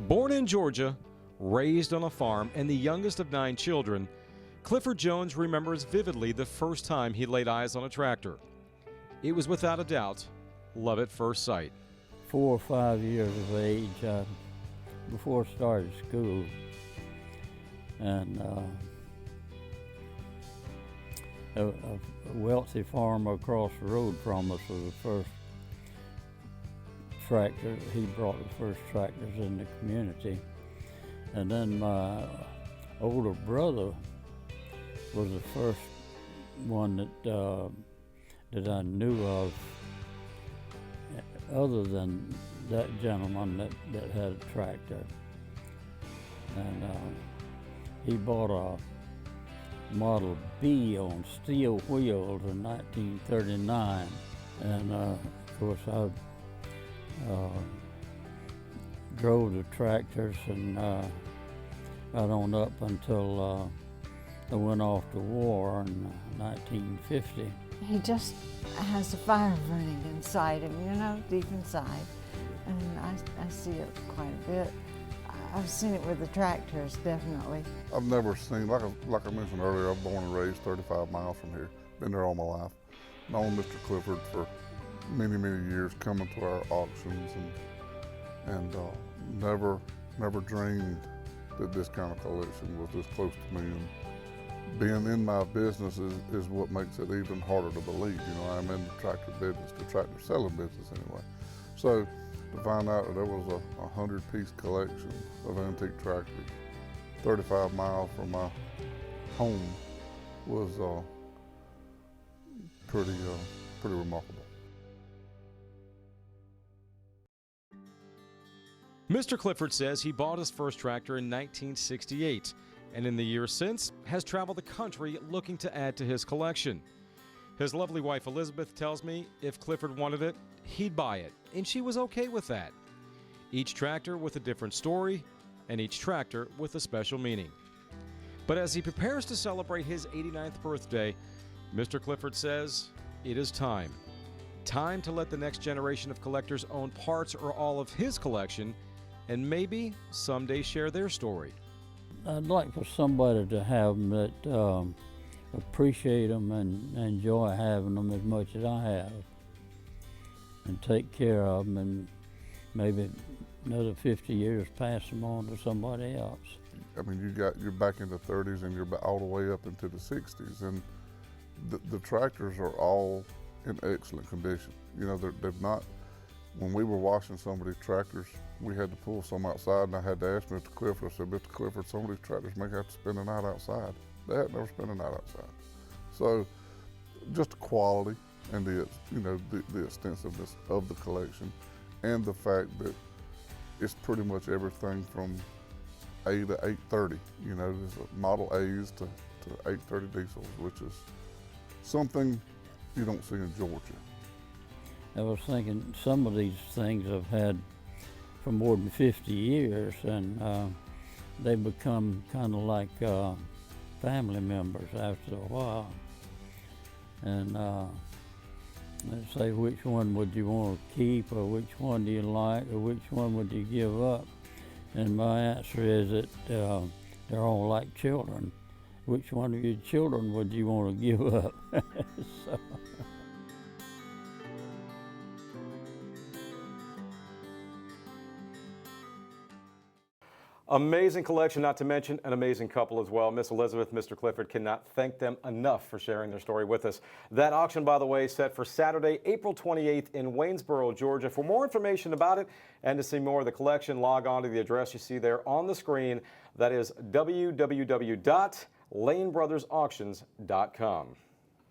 Born in Georgia, raised on a farm, and the youngest of 9 children, Clifford Jones remembers vividly the first time he laid eyes on a tractor. It was without a doubt love at first sight. 4 or 5 years of age, before I started school, and a wealthy farmer across the road from us was the first tractor. He brought the first tractors in the community. And then my older brother was the first one that I knew of, other than that gentleman that had a tractor. And he bought a Model B on steel wheels in 1939. And of course I drove the tractors and got on up until I went off to war in 1950. He just has a fire burning inside him, you know, deep inside. And I see it quite a bit. I've seen it with the tractors, definitely. I've never seen, like I mentioned earlier, I'm born and raised 35 miles from here. Been there all my life. Known Mr. Clifford for many, many years, coming to our auctions, and never dreamed that this kind of collection was this close to me. And being in my business is what makes it even harder to believe. You know, I'm in the tractor business, the tractor selling business anyway. So to find out that there was a 100-piece collection of antique tractors 35 miles from my home was pretty remarkable. Mr. Clifford says he bought his first tractor in 1968, and in the years since has traveled the country looking to add to his collection. His lovely wife Elizabeth tells me if Clifford wanted it, he'd buy it, and she was okay with that. Each tractor with a different story, and each tractor with a special meaning. But as he prepares to celebrate his 89th birthday, Mr. Clifford says it is time. Time to let the next generation of collectors own parts or all of his collection, and maybe someday share their story. I'd like for somebody to have them that appreciate them and enjoy having them as much as I have, and take care of them, and maybe another 50 years pass them on to somebody else. I mean, you're back in the 30s and you're all the way up into the 60s, and the tractors are all in excellent condition. You know, they're not. When we were washing some of these tractors, we had to pull some outside, and I had to ask Mr. Clifford. I said, Mr. Clifford, some of these tractors may have to spend the night outside. They had never spent a night outside. So, just the quality and the extensiveness of the collection, and the fact that it's pretty much everything from A to 830. You know, there's Model A's to 830 diesels, which is something you don't see in Georgia. I was thinking some of these things I've had for more than 50 years, and they become kind of like family members after a while. And let's say, which one would you want to keep, or which one do you like, or which one would you give up? And my answer is that they're all like children. Which one of your children would you want to give up? So. Amazing collection, not to mention an amazing couple as well. Miss Elizabeth, Mr. Clifford, cannot thank them enough for sharing their story with us. That auction, by the way, is set for Saturday, April 28th in Waynesboro, Georgia. For more information about it and to see more of the collection, log on to the address you see there on the screen. That is www.lanebrothersauctions.com.